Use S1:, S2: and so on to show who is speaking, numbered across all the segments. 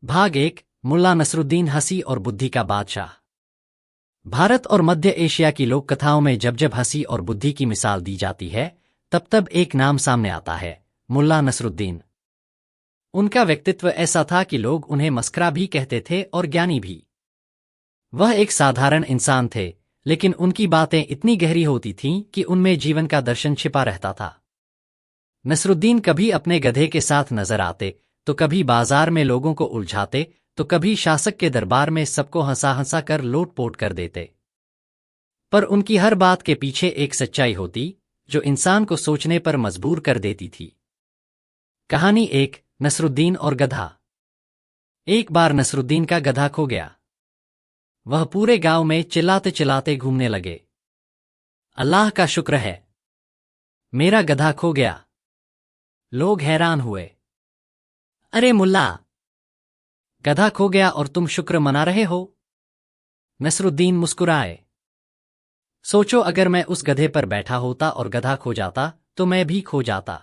S1: भाग 1। मुल्ला नसरुद्दीन हंसी और बुद्धि का बादशाह। भारत और मध्य एशिया की लोक कथाओं में जब जब हंसी और बुद्धि की मिसाल दी जाती है तब तब एक नाम सामने आता है, मुल्ला नसरुद्दीन। उनका व्यक्तित्व ऐसा था कि लोग उन्हें मस्करा भी कहते थे और ज्ञानी भी। वह एक साधारण इंसान थे, लेकिन उनकी बातें इतनी गहरी होती थीं कि उनमें जीवन का दर्शन छिपा रहता था। नसरुद्दीन कभी अपने गधे के साथ नजर आते, तो कभी बाजार में लोगों को उलझाते, तो कभी शासक के दरबार में सबको हंसा हंसा कर लोटपोट कर देते। पर उनकी हर बात के पीछे एक सच्चाई होती, जो इंसान को सोचने पर मजबूर कर देती थी। कहानी 1। नसरुद्दीन और गधा। एक बार नसरुद्दीन का गधा खो गया। वह पूरे गांव में चिल्लाते चिल्लाते घूमने लगे। अल्लाह का शुक्र है, मेरा गधा खो गया। लोग हैरान हुए। अरे मुल्ला, गधा खो गया और तुम शुक्र मना रहे हो? नसरुद्दीन मुस्कुराए। सोचो, अगर मैं उस गधे पर बैठा होता और गधा खो जाता तो मैं भी खो जाता।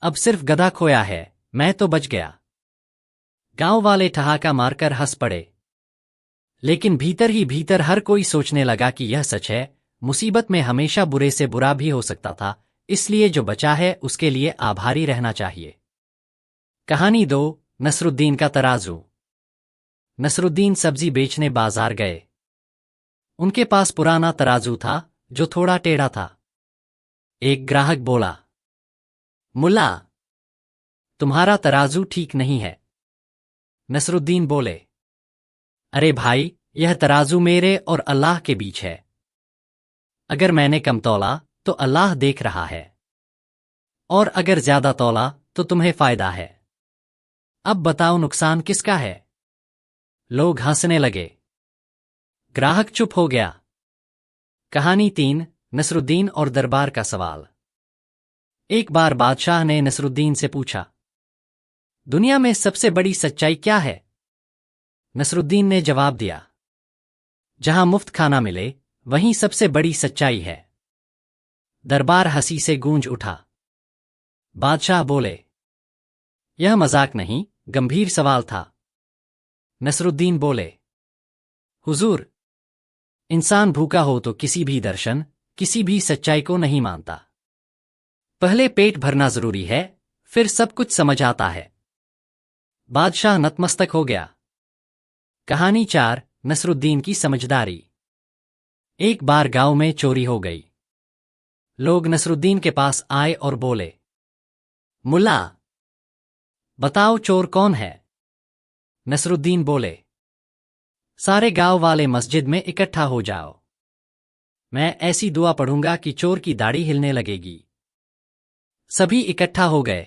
S1: अब सिर्फ गधा खोया है, मैं तो बच गया। गांव वाले ठहाका मारकर हंस पड़े। लेकिन भीतर ही भीतर हर कोई सोचने लगा कि यह सच है, मुसीबत में हमेशा बुरे से बुरा भी हो सकता था, इसलिए जो बचा है उसके लिए आभारी रहना चाहिए। कहानी 2। नसरुद्दीन का तराजू। नसरुद्दीन सब्जी बेचने बाजार गए। उनके पास पुराना तराजू था, जो थोड़ा टेढ़ा था। एक ग्राहक बोला, मुल्ला, तुम्हारा तराजू ठीक नहीं है। नसरुद्दीन बोले, अरे भाई, यह तराजू मेरे और अल्लाह के बीच है। अगर मैंने कम तौला तो अल्लाह देख रहा है, और अगर ज्यादा तौला तो तुम्हें फायदा है। अब बताओ, नुकसान किसका है? लोग हंसने लगे। ग्राहक चुप हो गया। कहानी 3। नसरुद्दीन और दरबार का सवाल। एक बार बादशाह ने नसरुद्दीन से पूछा, दुनिया में सबसे बड़ी सच्चाई क्या है? नसरुद्दीन ने जवाब दिया, जहां मुफ्त खाना मिले वहीं सबसे बड़ी सच्चाई है। दरबार हंसी से गूंज उठा। बादशाह बोले, यह मजाक नहीं, गंभीर सवाल था। नसरुद्दीन बोले, हुजूर, इंसान भूखा हो तो किसी भी दर्शन, किसी भी सच्चाई को नहीं मानता। पहले पेट भरना जरूरी है, फिर सब कुछ समझ आता है। बादशाह नतमस्तक हो गया। कहानी 4। नसरुद्दीन की समझदारी। एक बार गांव में चोरी हो गई। लोग नसरुद्दीन के पास आए और बोले, मुल्ला, बताओ चोर कौन है? नसरुद्दीन बोले, सारे गांव वाले मस्जिद में इकट्ठा हो जाओ। मैं ऐसी दुआ पढ़ूंगा कि चोर की दाढ़ी हिलने लगेगी। सभी इकट्ठा हो गए।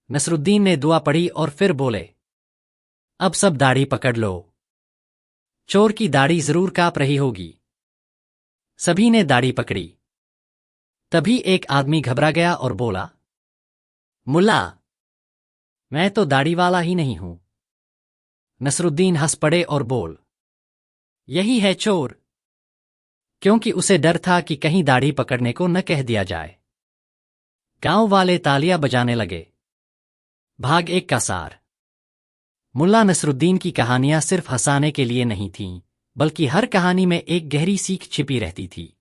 S1: नसरुद्दीन ने दुआ पढ़ी और फिर बोले, अब सब दाढ़ी पकड़ लो। चोर की दाढ़ी जरूर कांप रही होगी। सभी ने दाढ़ी पकड़ी। तभी एक आदमी घबरा गया और बोला, मुल्ला, मैं तो दाढ़ी वाला ही नहीं हूं। नसरुद्दीन हंस पड़े और बोल, यही है चोर। क्योंकि उसे डर था कि कहीं दाढ़ी पकड़ने को न कह दिया जाए। गांव वाले तालियां बजाने लगे। भाग 1 का सार। मुल्ला नसरुद्दीन की कहानियां सिर्फ हंसाने के लिए नहीं थीं, बल्कि हर कहानी में एक गहरी सीख छिपी रहती थी।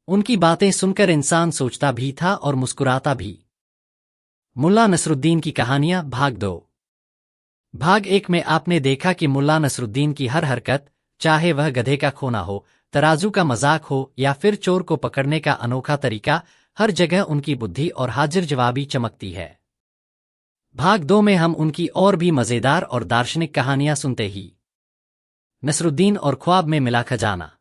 S1: उनकी बातें सुनकर इंसान सोचता भी था और मुस्कुराता भी। मुल्ला नसरुद्दीन की कहानियां भाग 2। भाग 1 में आपने देखा कि मुल्ला नसरुद्दीन की हर हरकत, चाहे वह गधे का खोना हो, तराजू का मजाक हो या फिर चोर को पकड़ने का अनोखा तरीका, हर जगह उनकी बुद्धि और हाजिर जवाबी चमकती है। भाग 2 में हम उनकी और भी मजेदार और दार्शनिक कहानियां सुनते ही। नसरुद्दीन और ख्वाब में मिला खजाना।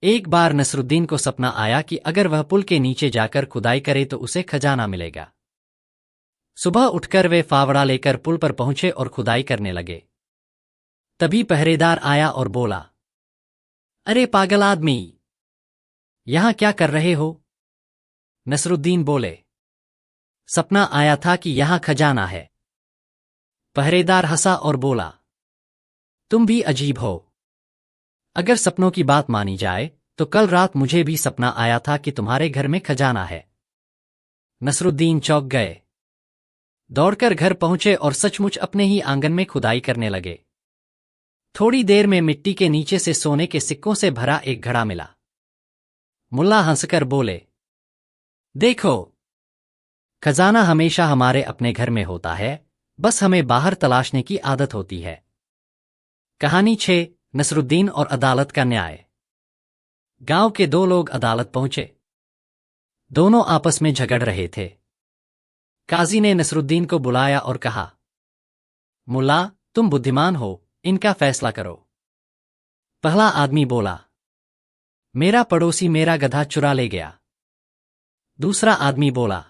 S1: एक बार नसरुद्दीन को सपना आया कि अगर वह पुल के नीचे जाकर खुदाई करे तो उसे खजाना मिलेगा। सुबह उठकर वे फावड़ा लेकर पुल पर पहुंचे और खुदाई करने लगे। तभी पहरेदार आया और बोला, अरे पागल आदमी, यहां क्या कर रहे हो? नसरुद्दीन बोले, सपना आया था कि यहां खजाना है। पहरेदार हंसा और बोला, तुम भी अजीब हो। अगर सपनों की बात मानी जाए तो कल रात मुझे भी सपना आया था कि तुम्हारे घर में खजाना है। नसरुद्दीन चौंक गए। दौड़कर घर पहुंचे और सचमुच अपने ही आंगन में खुदाई करने लगे। थोड़ी देर में मिट्टी के नीचे से सोने के सिक्कों से भरा एक घड़ा मिला। मुल्ला हंसकर बोले, देखो, खजाना हमेशा हमारे अपने घर में होता है, बस हमें बाहर तलाशने की आदत होती है। कहानी 6, नसरुद्दीन और अदालत का न्याय। गांव के दो लोग अदालत पहुंचे। दोनों आपस में झगड़ रहे थे। काजी ने नसरुद्दीन को बुलाया और कहा, मुल्ला, तुम बुद्धिमान हो, इनका फैसला करो। पहला आदमी बोला, मेरा पड़ोसी मेरा गधा चुरा ले गया। दूसरा आदमी बोला,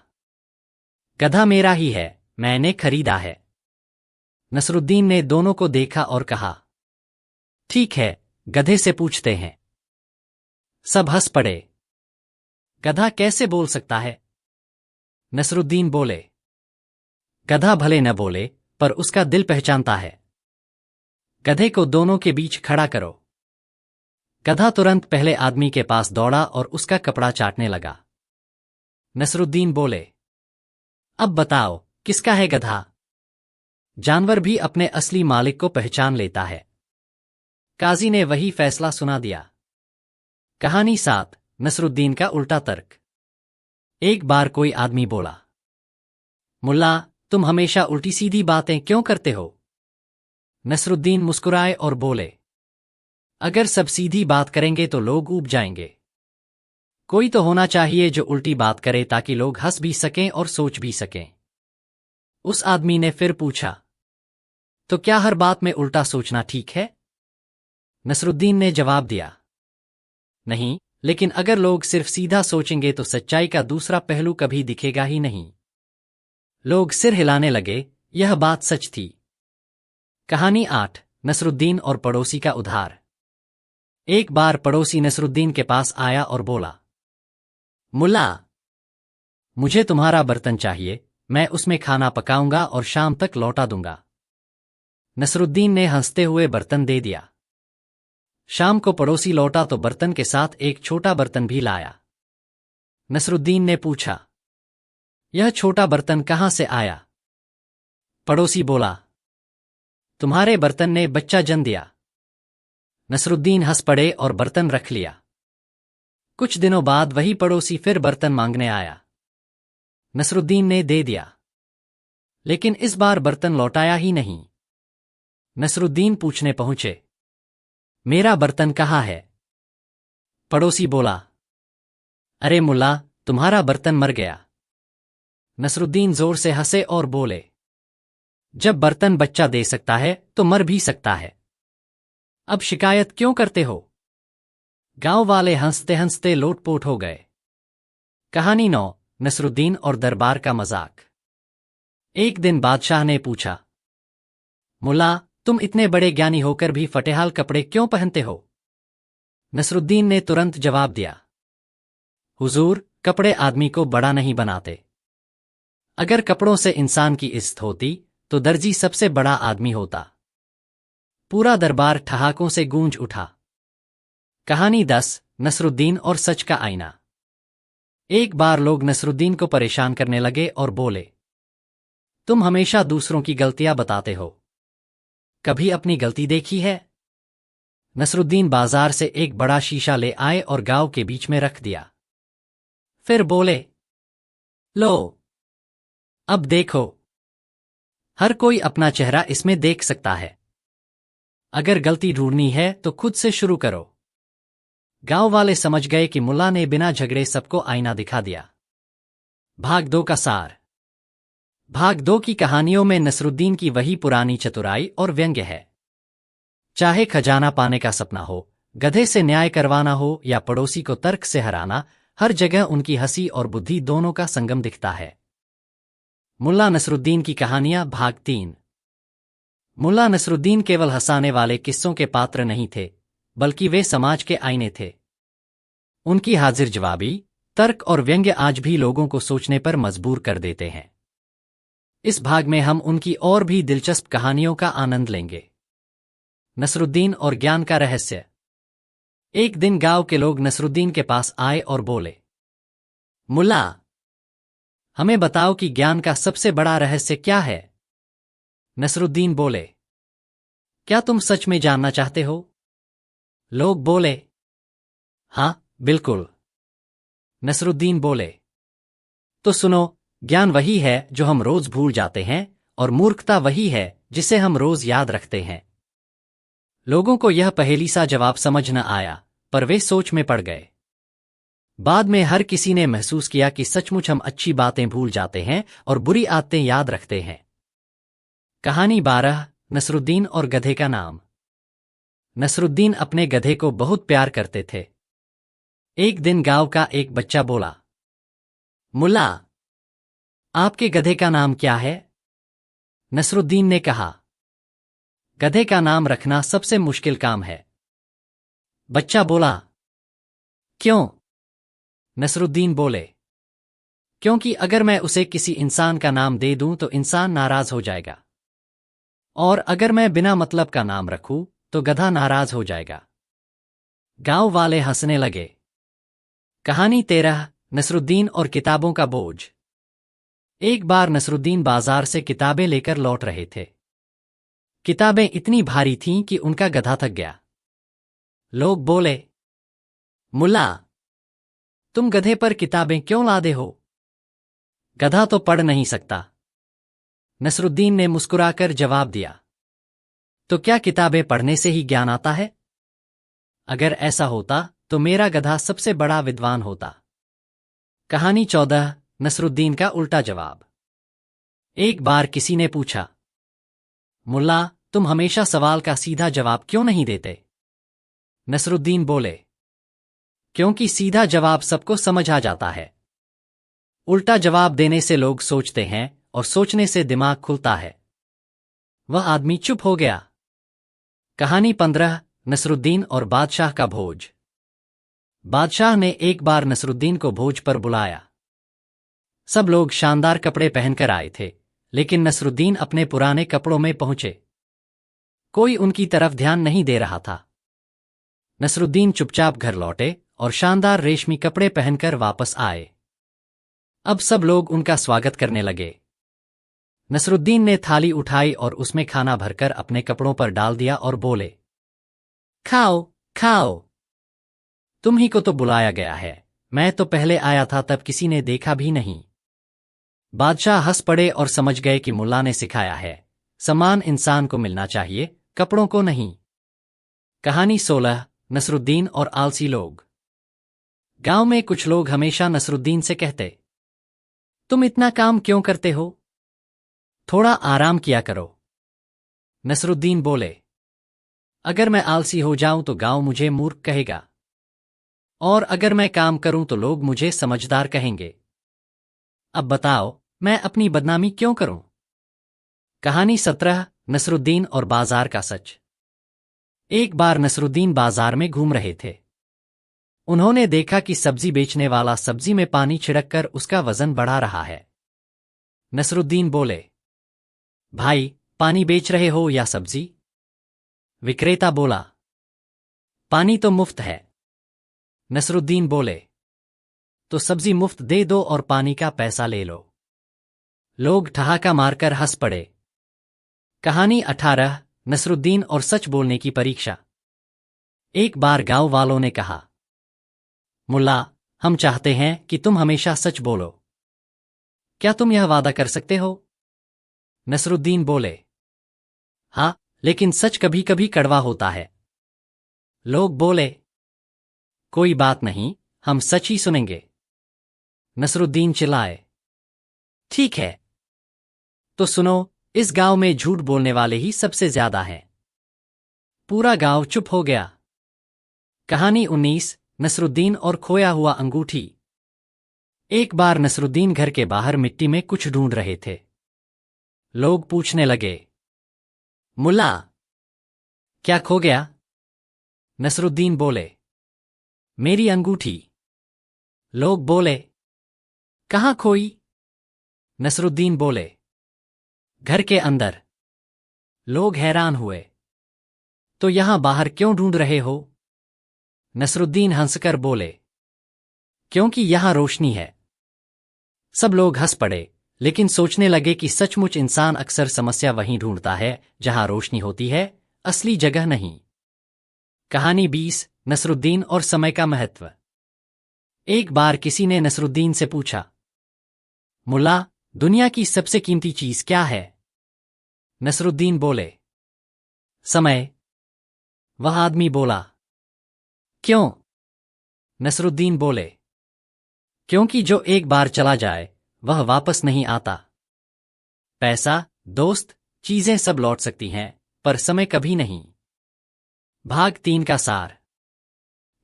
S1: गधा मेरा ही है, मैंने खरीदा है। नसरुद्दीन ने दोनों को देखा और कहा, ठीक है, गधे से पूछते हैं। सब हंस पड़े। गधा कैसे बोल सकता है? नसरुद्दीन बोले, गधा भले न बोले, पर उसका दिल पहचानता है। गधे को दोनों के बीच खड़ा करो। गधा तुरंत पहले आदमी के पास दौड़ा और उसका कपड़ा चाटने लगा। नसरुद्दीन बोले, अब बताओ, किसका है गधा? जानवर भी अपने असली मालिक को पहचान लेता है। काजी ने वही फैसला सुना दिया। कहानी 7, नसरुद्दीन का उल्टा तर्क। एक बार कोई आदमी बोला, मुल्ला, तुम हमेशा उल्टी सीधी बातें क्यों करते हो? नसरुद्दीन मुस्कुराए और बोले, अगर सब सीधी बात करेंगे तो लोग ऊब जाएंगे। कोई तो होना चाहिए जो उल्टी बात करे ताकि लोग हंस भी सकें और सोच भी सकें। उस आदमी ने फिर पूछा, तो क्या हर बात में उल्टा सोचना ठीक है? नसरुद्दीन ने जवाब दिया, नहीं, लेकिन अगर लोग सिर्फ सीधा सोचेंगे तो सच्चाई का दूसरा पहलू कभी दिखेगा ही नहीं। लोग सिर हिलाने लगे। यह बात सच थी। कहानी 8, नसरुद्दीन और पड़ोसी का उधार। एक बार पड़ोसी नसरुद्दीन के पास आया और बोला, मुल्ला, मुझे तुम्हारा बर्तन चाहिए, मैं उसमें खाना पकाऊंगा और शाम तक लौटा दूंगा। नसरुद्दीन ने हंसते हुए बर्तन दे दिया। शाम को पड़ोसी लौटा तो बर्तन के साथ एक छोटा बर्तन भी लाया। नसरुद्दीन ने पूछा, यह छोटा बर्तन कहां से आया? पड़ोसी बोला, तुम्हारे बर्तन ने बच्चा जन्म दिया। नसरुद्दीन हंस पड़े और बर्तन रख लिया। कुछ दिनों बाद वही पड़ोसी फिर बर्तन मांगने आया। नसरुद्दीन ने दे दिया, लेकिन इस बार बर्तन लौटाया ही नहीं। नसरुद्दीन पूछने पहुंचे, मेरा बर्तन कहाँ है? पड़ोसी बोला, अरे मुल्ला, तुम्हारा बर्तन मर गया। नसरुद्दीन जोर से हंसे और बोले, जब बर्तन बच्चा दे सकता है तो मर भी सकता है। अब शिकायत क्यों करते हो? गांव वाले हंसते हंसते लोटपोट हो गए। कहानी 9, नसरुद्दीन और दरबार का मजाक। एक दिन बादशाह ने पूछा, मुल्ला, तुम इतने बड़े ज्ञानी होकर भी फटेहाल कपड़े क्यों पहनते हो? नसरुद्दीन ने तुरंत जवाब दिया, हुजूर, कपड़े आदमी को बड़ा नहीं बनाते। अगर कपड़ों से इंसान की इज्जत होती तो दर्जी सबसे बड़ा आदमी होता। पूरा दरबार ठहाकों से गूंज उठा। कहानी 10, नसरुद्दीन और सच का आईना। एक बार लोग नसरुद्दीन को परेशान करने लगे और बोले, तुम हमेशा दूसरों की गलतियां बताते हो, कभी अपनी गलती देखी है? नसरुद्दीन बाजार से एक बड़ा शीशा ले आए और गांव के बीच में रख दिया। फिर बोले, लो, अब देखो, हर कोई अपना चेहरा इसमें देख सकता है। अगर गलती ढूंढनी है तो खुद से शुरू करो। गांव वाले समझ गए कि मुल्ला ने बिना झगड़े सबको आईना दिखा दिया। भाग 2 का सार। भाग 2 की कहानियों में नसरुद्दीन की वही पुरानी चतुराई और व्यंग्य है। चाहे खजाना पाने का सपना हो, गधे से न्याय करवाना हो या पड़ोसी को तर्क से हराना, हर जगह उनकी हंसी और बुद्धि दोनों का संगम दिखता है। मुल्ला नसरुद्दीन की कहानियां भाग 3। मुल्ला नसरुद्दीन केवल हंसाने वाले किस्सों के पात्र नहीं थे, बल्कि वे समाज के आईने थे। उनकी हाजिर जवाबी, तर्क और व्यंग्य आज भी लोगों को सोचने पर मजबूर कर देते हैं। इस भाग में हम उनकी और भी दिलचस्प कहानियों का आनंद लेंगे। नसरुद्दीन और ज्ञान का रहस्य। एक दिन गांव के लोग नसरुद्दीन के पास आए और बोले, मुल्ला, हमें बताओ कि ज्ञान का सबसे बड़ा रहस्य क्या है। नसरुद्दीन बोले, क्या तुम सच में जानना चाहते हो? लोग बोले, हाँ, बिल्कुल। नसरुद्दीन बोले, तो सुनो, ज्ञान वही है जो हम रोज भूल जाते हैं, और मूर्खता वही है जिसे हम रोज याद रखते हैं। लोगों को यह पहेली सा जवाब समझ न आया, पर वे सोच में पड़ गए। बाद में हर किसी ने महसूस किया कि सचमुच हम अच्छी बातें भूल जाते हैं और बुरी आदतें याद रखते हैं। कहानी 12, नसरुद्दीन और गधे का नाम। नसरुद्दीन अपने गधे को बहुत प्यार करते थे। एक दिन गांव का एक बच्चा बोला, मुल्ला, आपके गधे का नाम क्या है? नसरुद्दीन ने कहा, गधे का नाम रखना सबसे मुश्किल काम है। बच्चा बोला, क्यों? नसरुद्दीन बोले, क्योंकि अगर मैं उसे किसी इंसान का नाम दे दूं तो इंसान नाराज हो जाएगा, और अगर मैं बिना मतलब का नाम रखूं तो गधा नाराज हो जाएगा। गांव वाले हंसने लगे। कहानी 13, नसरुद्दीन और किताबों का बोझ। एक बार नसरुद्दीन बाजार से किताबें लेकर लौट रहे थे। किताबें इतनी भारी थीं कि उनका गधा थक गया। लोग बोले, मुल्ला, तुम गधे पर किताबें क्यों लादे हो? गधा तो पढ़ नहीं सकता। नसरुद्दीन ने मुस्कुराकर जवाब दिया, तो क्या किताबें पढ़ने से ही ज्ञान आता है? अगर ऐसा होता तो मेरा गधा सबसे बड़ा विद्वान होता। कहानी 14, नसरुद्दीन का उल्टा जवाब। एक बार किसी ने पूछा, मुल्ला, तुम हमेशा सवाल का सीधा जवाब क्यों नहीं देते? नसरुद्दीन बोले, क्योंकि सीधा जवाब सबको समझ आ जाता है। उल्टा जवाब देने से लोग सोचते हैं, और सोचने से दिमाग खुलता है। वह आदमी चुप हो गया। कहानी 15, नसरुद्दीन और बादशाह का भोज। बादशाह ने एक बार नसरुद्दीन को भोज पर बुलाया। सब लोग शानदार कपड़े पहनकर आए थे, लेकिन नसरुद्दीन अपने पुराने कपड़ों में पहुंचे। कोई उनकी तरफ ध्यान नहीं दे रहा था। नसरुद्दीन चुपचाप घर लौटे और शानदार रेशमी कपड़े पहनकर वापस आए। अब सब लोग उनका स्वागत करने लगे। नसरुद्दीन ने थाली उठाई और उसमें खाना भरकर अपने कपड़ों पर डाल दिया और बोले, खाओ, खाओ। तुम ही को तो बुलाया गया है, मैं तो पहले आया था तब किसी ने देखा भी नहीं। बादशाह हंस पड़े और समझ गए कि मुल्ला ने सिखाया है, सम्मान इंसान को मिलना चाहिए, कपड़ों को नहीं। कहानी 16, नसरुद्दीन और आलसी लोग। गांव में कुछ लोग हमेशा नसरुद्दीन से कहते, तुम इतना काम क्यों करते हो? थोड़ा आराम किया करो। नसरुद्दीन बोले, अगर मैं आलसी हो जाऊं तो गांव मुझे मूर्ख कहेगा, और अगर मैं काम करूं तो लोग मुझे समझदार कहेंगे। अब बताओ, मैं अपनी बदनामी क्यों करूं? कहानी 17, नसरुद्दीन और बाजार का सच। एक बार नसरुद्दीन बाजार में घूम रहे थे। उन्होंने देखा कि सब्जी बेचने वाला सब्जी में पानी छिड़ककर उसका वजन बढ़ा रहा है। नसरुद्दीन बोले, भाई, पानी बेच रहे हो या सब्जी? विक्रेता बोला, पानी तो मुफ्त है। नसरुद्दीन बोले, तो सब्जी मुफ्त दे दो और पानी का पैसा ले लो। लोग ठहाका मारकर हंस पड़े। कहानी 18, नसरुद्दीन और सच बोलने की परीक्षा। एक बार गांव वालों ने कहा, मुल्ला, हम चाहते हैं कि तुम हमेशा सच बोलो। क्या तुम यह वादा कर सकते हो? नसरुद्दीन बोले, हाँ, लेकिन सच कभी कभी कड़वा होता है। लोग बोले, कोई बात नहीं, हम सच ही सुनेंगे। नसरुद्दीन चिल्लाए, ठीक है, तो सुनो, इस गांव में झूठ बोलने वाले ही सबसे ज्यादा हैं। पूरा गांव चुप हो गया। कहानी 19, नसरुद्दीन और खोया हुआ अंगूठी। एक बार नसरुद्दीन घर के बाहर मिट्टी में कुछ ढूंढ रहे थे। लोग पूछने लगे, मुल्ला, क्या खो गया? नसरुद्दीन बोले, मेरी अंगूठी। लोग बोले, कहाँ खोई? नसरुद्दीन बोले, घर के अंदर। लोग हैरान हुए, तो यहां बाहर क्यों ढूंढ रहे हो? नसरुद्दीन हंसकर बोले, क्योंकि यहां रोशनी है। सब लोग हंस पड़े, लेकिन सोचने लगे कि सचमुच इंसान अक्सर समस्या वहीं ढूंढता है जहां रोशनी होती है, असली जगह नहीं। कहानी 20 नसरुद्दीन और समय का महत्व। एक बार किसी ने नसरुद्दीन से पूछा, मुल्ला, दुनिया की सबसे कीमती चीज क्या है? नसरुद्दीन बोले, समय। वह आदमी बोला, क्यों? नसरुद्दीन बोले, क्योंकि जो एक बार चला जाए वह वापस नहीं आता। पैसा, दोस्त, चीजें सब लौट सकती हैं, पर समय कभी नहीं। भाग 3 का सार।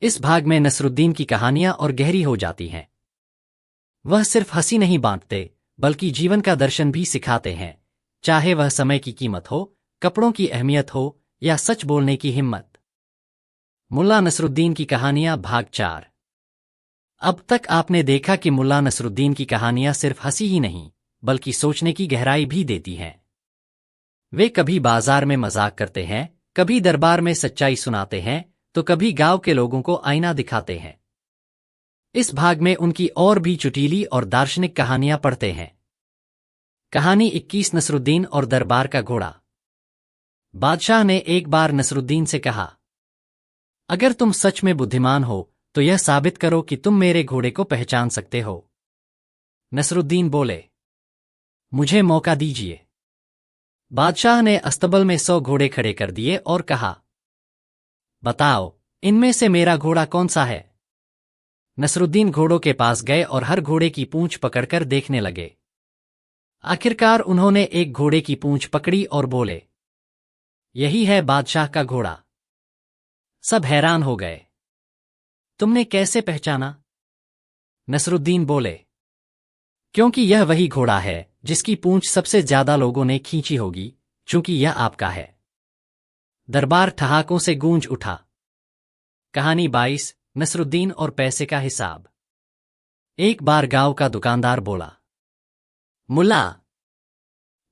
S1: इस भाग में नसरुद्दीन की कहानियां और गहरी हो जाती हैं। वह सिर्फ हंसी नहीं बांटते, बल्कि जीवन का दर्शन भी सिखाते हैं, चाहे वह समय की कीमत हो, कपड़ों की अहमियत हो या सच बोलने की हिम्मत। मुल्ला नसरुद्दीन की कहानियां भाग 4। अब तक आपने देखा कि मुल्ला नसरुद्दीन की कहानियां सिर्फ हंसी ही नहीं, बल्कि सोचने की गहराई भी देती हैं। वे कभी बाजार में मजाक करते हैं, कभी दरबार में सच्चाई सुनाते हैं, तो कभी गांव के लोगों को आईना दिखाते हैं। इस भाग में उनकी और भी चुटीली और दार्शनिक कहानियां पढ़ते हैं। कहानी 21 नसरुद्दीन और दरबार का घोड़ा। बादशाह ने एक बार नसरुद्दीन से कहा, अगर तुम सच में बुद्धिमान हो तो यह साबित करो कि तुम मेरे घोड़े को पहचान सकते हो। नसरुद्दीन बोले, मुझे मौका दीजिए। बादशाह ने अस्तबल में 100 घोड़े खड़े कर दिए और कहा, बताओ, इनमें से मेरा घोड़ा कौन सा है? नसरुद्दीन घोड़ों के पास गए और हर घोड़े की पूंछ पकड़कर देखने लगे। आखिरकार उन्होंने एक घोड़े की पूंछ पकड़ी और बोले, यही है बादशाह का घोड़ा। सब हैरान हो गए। तुमने कैसे पहचाना? नसरुद्दीन बोले, क्योंकि यह वही घोड़ा है जिसकी पूंछ सबसे ज्यादा लोगों ने खींची होगी, चूंकि यह आपका है। दरबार ठहाकों से गूंज उठा। कहानी 22 नसरुद्दीन और पैसे का हिसाब। एक बार गांव का दुकानदार बोला, मुल्ला,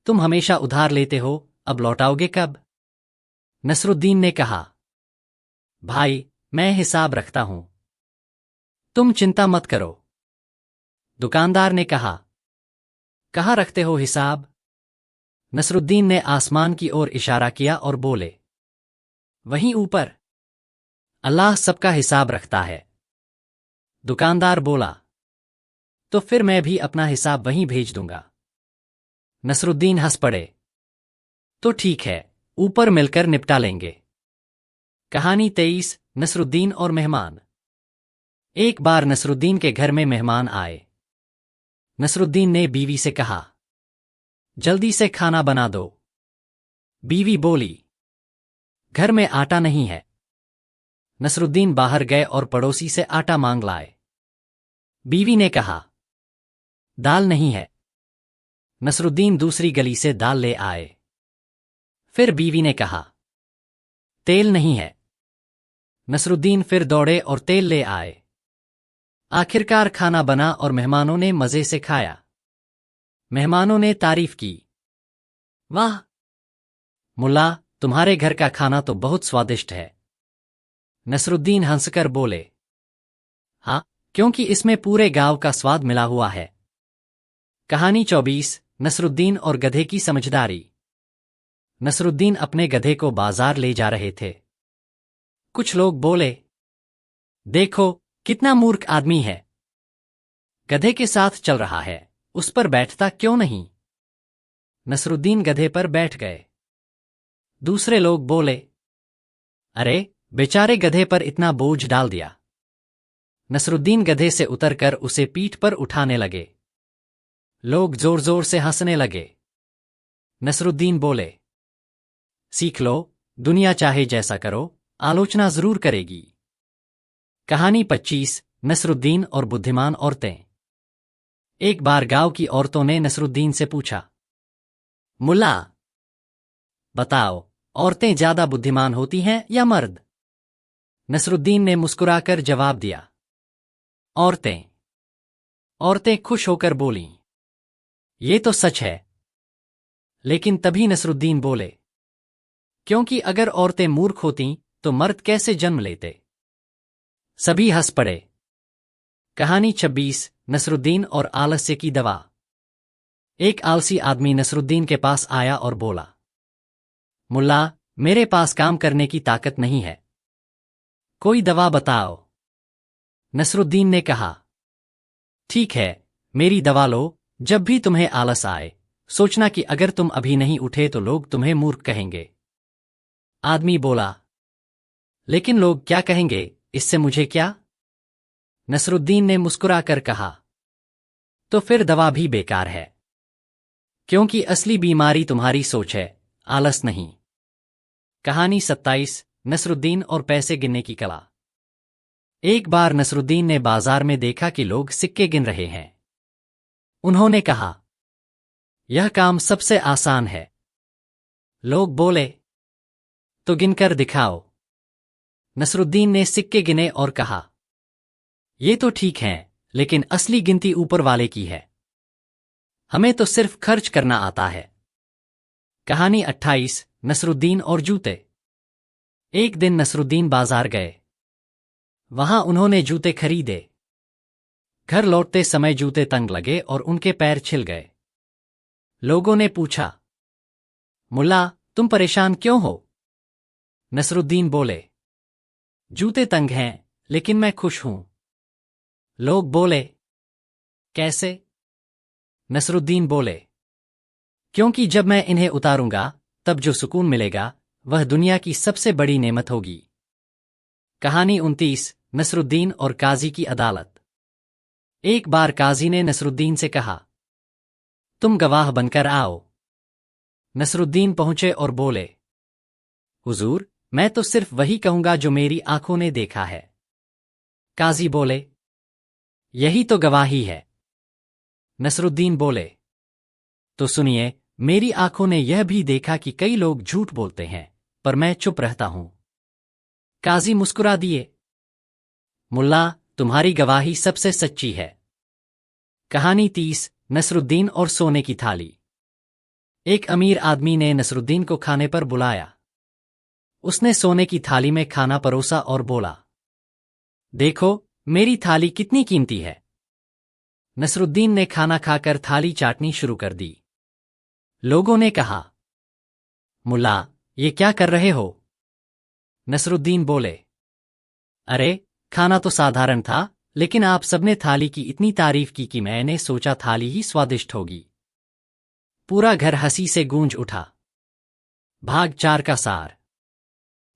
S1: तुम हमेशा उधार लेते हो, अब लौटाओगे कब? नसरुद्दीन ने कहा, भाई, मैं हिसाब रखता हूं, तुम चिंता मत करो। दुकानदार ने कहा, कहाँ रखते हो हिसाब? नसरुद्दीन ने आसमान की ओर इशारा किया और बोले, वहीं ऊपर। अल्लाह सबका हिसाब रखता है। दुकानदार बोला, तो फिर मैं भी अपना हिसाब वहीं भेज दूंगा। नसरुद्दीन हंस पड़े, तो ठीक है, ऊपर मिलकर निपटा लेंगे। कहानी 23 नसरुद्दीन और मेहमान। एक बार नसरुद्दीन के घर में मेहमान आए। नसरुद्दीन ने बीवी से कहा, जल्दी से खाना बना दो। बीवी बोली, घर में आटा नहीं है। नसरुद्दीन बाहर गए और पड़ोसी से आटा मांग लाए। बीवी ने कहा, दाल नहीं है। नसरुद्दीन दूसरी गली से दाल ले आए। फिर बीवी ने कहा, तेल नहीं है। नसरुद्दीन फिर दौड़े और तेल ले आए। आखिरकार खाना बना और मेहमानों ने मजे से खाया। मेहमानों ने तारीफ की, वाह मुल्ला, तुम्हारे घर का खाना तो बहुत स्वादिष्ट है। नसरुद्दीन हंसकर बोले, हाँ, क्योंकि इसमें पूरे गांव का स्वाद मिला हुआ है। कहानी 24 नसरुद्दीन और गधे की समझदारी। नसरुद्दीन अपने गधे को बाजार ले जा रहे थे। कुछ लोग बोले, देखो, कितना मूर्ख आदमी है, गधे के साथ चल रहा है, उस पर बैठता क्यों नहीं? नसरुद्दीन गधे पर बैठ गए। दूसरे लोग बोले, अरे, बेचारे गधे पर इतना बोझ डाल दिया। नसरुद्दीन गधे से उतरकर उसे पीठ पर उठाने लगे। लोग जोर जोर से हंसने लगे। नसरुद्दीन बोले, सीख लो, दुनिया चाहे जैसा करो, आलोचना जरूर करेगी। कहानी 25 नसरुद्दीन और बुद्धिमान औरतें। एक बार गांव की औरतों ने नसरुद्दीन से पूछा, मुल्ला, बताओ, औरतें ज्यादा बुद्धिमान होती हैं या मर्द? नसरुद्दीन ने मुस्कुराकर जवाब दिया, औरतें। औरतें खुश होकर बोलीं, ये तो सच है। लेकिन तभी नसरुद्दीन बोले, क्योंकि अगर औरतें मूर्ख होतीं तो मर्द कैसे जन्म लेते? सभी हंस पड़े। कहानी 26 नसरुद्दीन और आलस्य की दवा। एक आलसी आदमी नसरुद्दीन के पास आया और बोला, मुल्ला, मेरे पास काम करने की ताकत नहीं है, कोई दवा बताओ। नसरुद्दीन ने कहा, ठीक है, मेरी दवा लो। जब भी तुम्हें आलस आए, सोचना कि अगर तुम अभी नहीं उठे तो लोग तुम्हें मूर्ख कहेंगे। आदमी बोला, लेकिन लोग क्या कहेंगे, इससे मुझे क्या? नसरुद्दीन ने मुस्कुराकर कहा, तो फिर दवा भी बेकार है, क्योंकि असली बीमारी तुम्हारी सोच है, आलस नहीं। कहानी 27 नसरुद्दीन और पैसे गिनने की कला। एक बार नसरुद्दीन ने बाजार में देखा कि लोग सिक्के गिन रहे हैं। उन्होंने कहा, यह काम सबसे आसान है। लोग बोले, तो गिनकर दिखाओ। नसरुद्दीन ने सिक्के गिने और कहा, ये तो ठीक है, लेकिन असली गिनती ऊपर वाले की है, हमें तो सिर्फ खर्च करना आता है। कहानी 28 नसरुद्दीन और जूते। एक दिन नसरुद्दीन बाजार गए। वहां उन्होंने जूते खरीदे। घर लौटते समय जूते तंग लगे और उनके पैर छिल गए। लोगों ने पूछा, मुल्ला, तुम परेशान क्यों हो? नसरुद्दीन बोले, जूते तंग हैं, लेकिन मैं खुश हूं। लोग बोले, कैसे? नसरुद्दीन बोले, क्योंकि जब मैं इन्हें उतारूंगा तब जो सुकून मिलेगा वह दुनिया की सबसे बड़ी नेमत होगी। कहानी 29 नसरुद्दीन और काजी की अदालत। एक बार काजी ने नसरुद्दीन से कहा, तुम गवाह बनकर आओ। नसरुद्दीन पहुंचे और बोले, हुजूर, मैं तो सिर्फ वही कहूंगा जो मेरी आंखों ने देखा है। काजी बोले, यही तो गवाही है। नसरुद्दीन बोले, तो सुनिए, मेरी आंखों ने यह भी देखा कि कई लोग झूठ बोलते हैं, पर मैं चुप रहता हूं। काजी मुस्कुरा दिए, मुल्ला, तुम्हारी गवाही सबसे सच्ची है। कहानी 30 नसरुद्दीन और सोने की थाली। एक अमीर आदमी ने नसरुद्दीन को खाने पर बुलाया। उसने सोने की थाली में खाना परोसा और बोला, देखो, मेरी थाली कितनी कीमती है। नसरुद्दीन ने खाना खाकर थाली चाटनी शुरू कर दी। लोगों ने कहा, मुल्ला, ये क्या कर रहे हो? नसरुद्दीन बोले, अरे, खाना तो साधारण था, लेकिन आप सबने थाली की इतनी तारीफ की कि मैंने सोचा थाली ही स्वादिष्ट होगी। पूरा घर हंसी से गूंज उठा। भाग 4 का सार।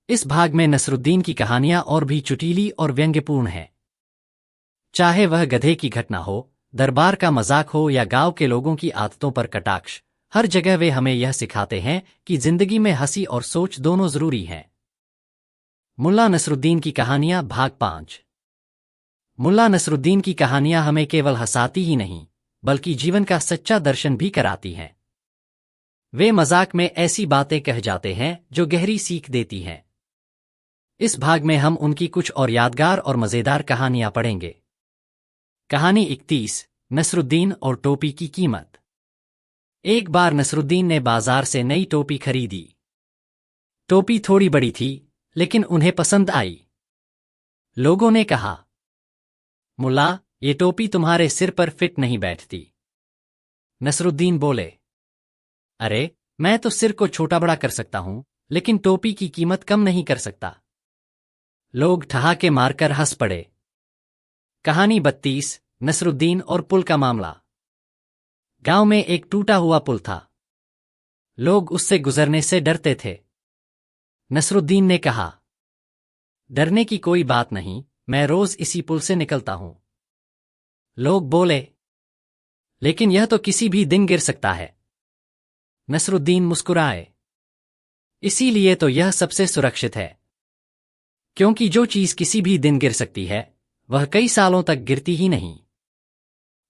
S1: इस भाग में नसरुद्दीन की कहानियां और भी चुटीली और व्यंग्यपूर्ण हैं। चाहे वह गधे की घटना हो, दरबार का मजाक हो या गांव के लोगों की आदतों पर कटाक्ष, हर जगह वे हमें यह सिखाते हैं कि जिंदगी में हंसी और सोच दोनों जरूरी हैं। मुल्ला नसरुद्दीन की कहानियां भाग 5। मुल्ला नसरुद्दीन की कहानियां हमें केवल हंसाती ही नहीं, बल्कि जीवन का सच्चा दर्शन भी कराती हैं। वे मजाक में ऐसी बातें कह जाते हैं जो गहरी सीख देती हैं। इस भाग में हम उनकी कुछ और यादगार और मजेदार कहानियां पढ़ेंगे। कहानी 31 नसरुद्दीन और टोपी की कीमत। एक बार नसरुद्दीन ने बाजार से नई टोपी खरीदी। टोपी थोड़ी बड़ी थी, लेकिन उन्हें पसंद आई। लोगों ने कहा, मुल्ला, ये टोपी तुम्हारे सिर पर फिट नहीं बैठती। नसरुद्दीन बोले, अरे, मैं तो सिर को छोटा बड़ा कर सकता हूं, लेकिन टोपी की कीमत कम नहीं कर सकता। लोग ठहाके मारकर हंस पड़े। कहानी 32 नसरुद्दीन और पुल का मामला। गांव में एक टूटा हुआ पुल था। लोग उससे गुजरने से डरते थे। नसरुद्दीन ने कहा, डरने की कोई बात नहीं, मैं रोज इसी पुल से निकलता हूं। लोग बोले, लेकिन यह तो किसी भी दिन गिर सकता है। नसरुद्दीन मुस्कुराए, इसीलिए तो यह सबसे सुरक्षित है, क्योंकि जो चीज किसी भी दिन गिर सकती है वह कई सालों तक गिरती ही नहीं।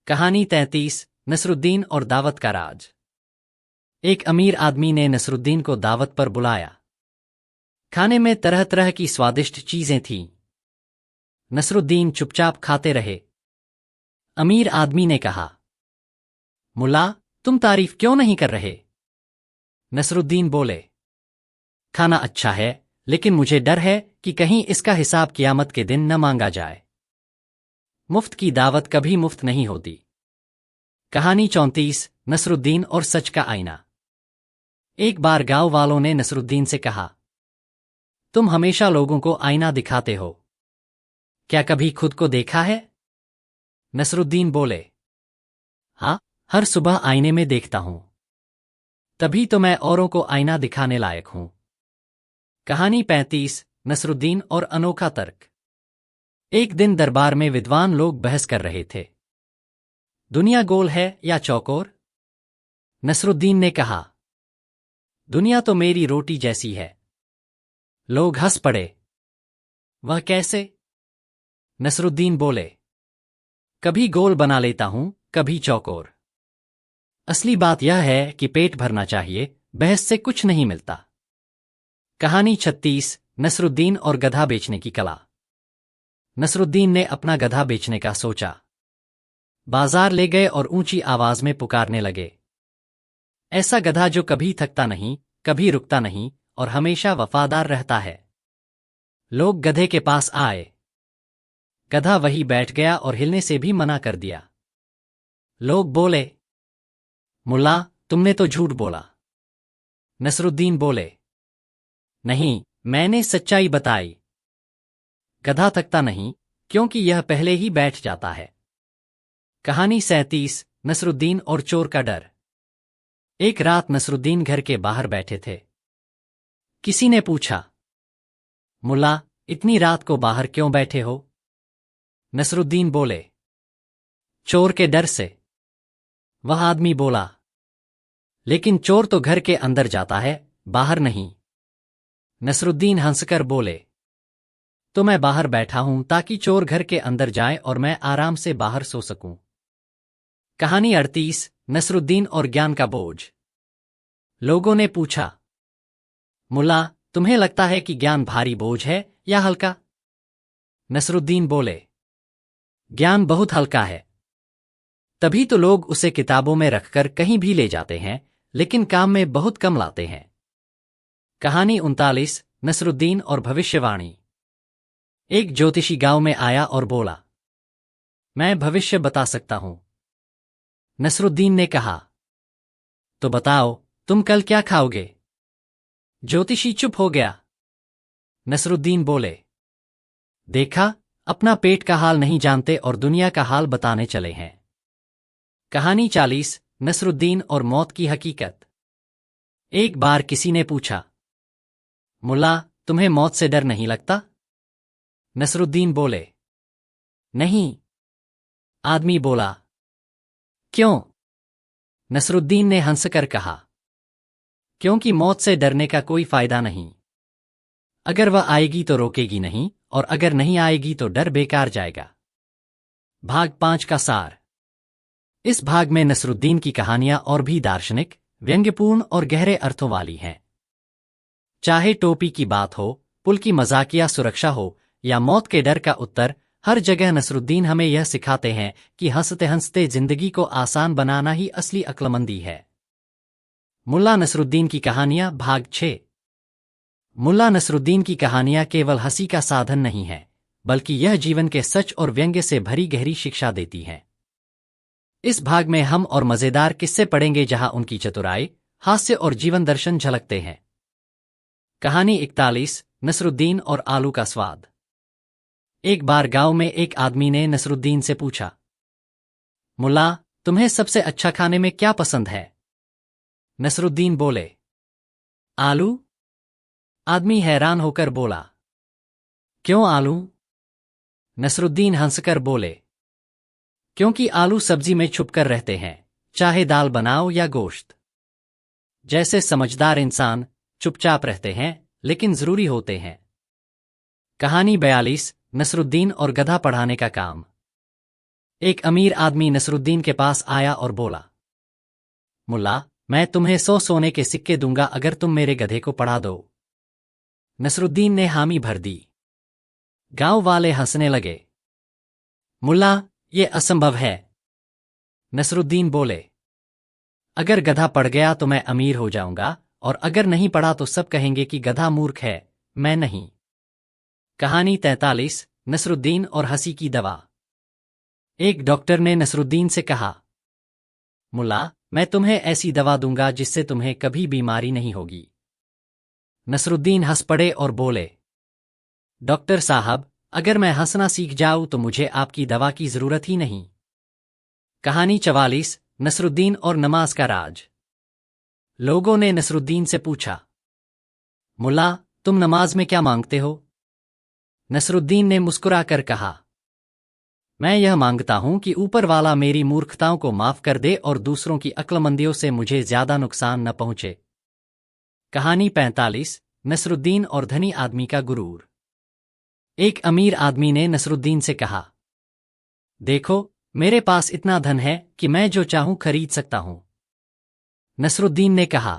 S1: कहानी 33 नसरुद्दीन और दावत का राज। एक अमीर आदमी ने नसरुद्दीन को दावत पर बुलाया। खाने में तरह तरह की स्वादिष्ट चीजें थीं। नसरुद्दीन चुपचाप खाते रहे। अमीर आदमी ने कहा, मुल्ला, तुम तारीफ क्यों नहीं कर रहे? नसरुद्दीन बोले, खाना अच्छा है, लेकिन मुझे डर है कि कहीं इसका हिसाब क़यामत के दिन न मांगा जाए। मुफ्त की दावत कभी मुफ्त नहीं होती। कहानी 34 नसरुद्दीन और सच का आईना। एक बार गांव वालों ने नसरुद्दीन से कहा, तुम हमेशा लोगों को आईना दिखाते हो, क्या कभी खुद को देखा है? नसरुद्दीन बोले, हाँ, हर सुबह आईने में देखता हूं, तभी तो मैं औरों को आईना दिखाने लायक हूं। कहानी 35 नसरुद्दीन और अनोखा तर्क। एक दिन दरबार में विद्वान लोग बहस कर रहे थे, दुनिया गोल है या चौकोर? नसरुद्दीन ने कहा, दुनिया तो मेरी रोटी जैसी है। लोग हंस पड़े। वह कैसे? नसरुद्दीन बोले, कभी गोल बना लेता हूं, कभी चौकोर। असली बात यह है कि पेट भरना चाहिए, बहस से कुछ नहीं मिलता। कहानी 36 नसरुद्दीन और गधा बेचने की कला। नसरुद्दीन ने अपना गधा बेचने का सोचा। बाजार ले गए और ऊंची आवाज में पुकारने लगे, ऐसा गधा जो कभी थकता नहीं, कभी रुकता नहीं और हमेशा वफादार रहता है। लोग गधे के पास आए। गधा वहीं बैठ गया और हिलने से भी मना कर दिया। लोग बोले, मुल्ला, तुमने तो झूठ बोला। नसरुद्दीन बोले, नहीं, मैंने सच्चाई बताई। गधा थकता नहीं, क्योंकि यह पहले ही बैठ जाता है। कहानी 37 नसरुद्दीन और चोर का डर। एक रात नसरुद्दीन घर के बाहर बैठे थे। किसी ने पूछा, मुल्ला, इतनी रात को बाहर क्यों बैठे हो? नसरुद्दीन बोले, चोर के डर से। वह आदमी बोला, लेकिन चोर तो घर के अंदर जाता है, बाहर नहीं। नसरुद्दीन हंसकर बोले, तो मैं बाहर बैठा हूं ताकि चोर घर के अंदर जाए और मैं आराम से बाहर सो सकूं। कहानी 38 नसरुद्दीन और ज्ञान का बोझ। लोगों ने पूछा, मुल्ला, तुम्हें लगता है कि ज्ञान भारी बोझ है या हल्का? नसरुद्दीन बोले, ज्ञान बहुत हल्का है। तभी तो लोग उसे किताबों में रखकर कहीं भी ले जाते हैं, लेकिन काम में बहुत कम लाते हैं। कहानी 39 नसरुद्दीन और भविष्यवाणी। एक ज्योतिषी गांव में आया और बोला, मैं भविष्य बता सकता हूं। नसरुद्दीन ने कहा, तो बताओ, तुम कल क्या खाओगे? ज्योतिषी चुप हो गया। नसरुद्दीन बोले, देखा, अपना पेट का हाल नहीं जानते और दुनिया का हाल बताने चले हैं। कहानी 40 नसरुद्दीन और मौत की हकीकत। एक बार किसी ने पूछा, मुल्ला, तुम्हें मौत से डर नहीं लगता? नसरुद्दीन बोले, नहीं। आदमी बोला, क्यों? नसरुद्दीन ने हंसकर कहा, क्योंकि मौत से डरने का कोई फायदा नहीं। अगर वह आएगी तो रोकेगी नहीं, और अगर नहीं आएगी तो डर बेकार जाएगा। भाग 5 का सार। इस भाग में नसरुद्दीन की कहानियां और भी दार्शनिक, व्यंग्यपूर्ण और गहरे अर्थों वाली हैं। चाहे टोपी की बात हो, पुल की मजाकिया सुरक्षा हो या मौत के डर का उत्तर, हर जगह नसरुद्दीन हमें यह सिखाते हैं कि हंसते हंसते जिंदगी को आसान बनाना ही असली अक्लमंदी है। मुल्ला नसरुद्दीन की कहानियां भाग 6। मुल्ला नसरुद्दीन की कहानियां केवल हंसी का साधन नहीं है, बल्कि यह जीवन के सच और व्यंग्य से भरी गहरी शिक्षा देती हैं। इस भाग में हम और मजेदार किस्से पढ़ेंगे जहां उनकी चतुराई, हास्य और जीवन दर्शन झलकते हैं। कहानी 41 नसरुद्दीन और आलू का स्वाद। एक बार गांव में एक आदमी ने नसरुद्दीन से पूछा, मुल्ला, तुम्हें सबसे अच्छा खाने में क्या पसंद है? नसरुद्दीन बोले, आलू। आदमी हैरान होकर बोला, क्यों आलू? नसरुद्दीन हंसकर बोले, क्योंकि आलू सब्जी में छुपकर रहते हैं, चाहे दाल बनाओ या गोश्त। जैसे समझदार इंसान चुपचाप रहते हैं, लेकिन जरूरी होते हैं। कहानी 42 नसरुद्दीन और गधा पढ़ाने का काम। एक अमीर आदमी नसरुद्दीन के पास आया और बोला, मुल्ला, मैं तुम्हें 100 सोने के सिक्के दूंगा अगर तुम मेरे गधे को पढ़ा दो। नसरुद्दीन ने हामी भर दी। गांव वाले हंसने लगे। मुल्ला, ये असंभव है। नसरुद्दीन बोले, अगर गधा पढ़ गया तो मैं अमीर हो जाऊंगा, और अगर नहीं पढ़ा तो सब कहेंगे कि गधा मूर्ख है, मैं नहीं। कहानी 43 नसरुद्दीन और हंसी की दवा। एक डॉक्टर ने नसरुद्दीन से कहा, मुल्ला, मैं तुम्हें ऐसी दवा दूंगा जिससे तुम्हें कभी बीमारी नहीं होगी। नसरुद्दीन हंस पड़े और बोले, डॉक्टर साहब, अगर मैं हंसना सीख जाऊं तो मुझे आपकी दवा की जरूरत ही नहीं। कहानी 44 नसरुद्दीन और नमाज का राज। लोगों ने नसरुद्दीन से पूछा, मुल्ला, तुम नमाज में क्या मांगते हो? नसरुद्दीन ने मुस्कुराकर कहा, मैं यह मांगता हूं कि ऊपर वाला मेरी मूर्खताओं को माफ कर दे और दूसरों की अक्लमंदियों से मुझे ज्यादा नुकसान न पहुंचे। कहानी 45 नसरुद्दीन और धनी आदमी का गुरूर। एक अमीर आदमी ने नसरुद्दीन से कहा, देखो, मेरे पास इतना धन है कि मैं जो चाहूं खरीद सकता हूं। नसरुद्दीन ने कहा,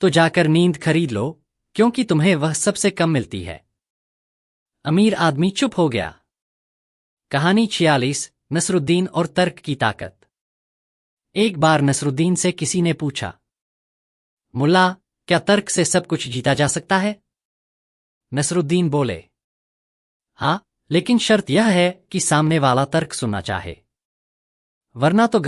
S1: तो जाकर नींद खरीद लो, क्योंकि तुम्हें वह सबसे कम मिलती है। अमीर आदमी चुप हो गया। कहानी 46 नसरुद्दीन और तर्क की ताकत। एक बार नसरुद्दीन से किसी ने पूछा, मुल्ला, क्या तर्क से सब कुछ जीता जा सकता है? नसरुद्दीन बोले, हाँ, लेकिन शर्त यह है कि सामने वाला तर्क सुनना चाहे, वरना तो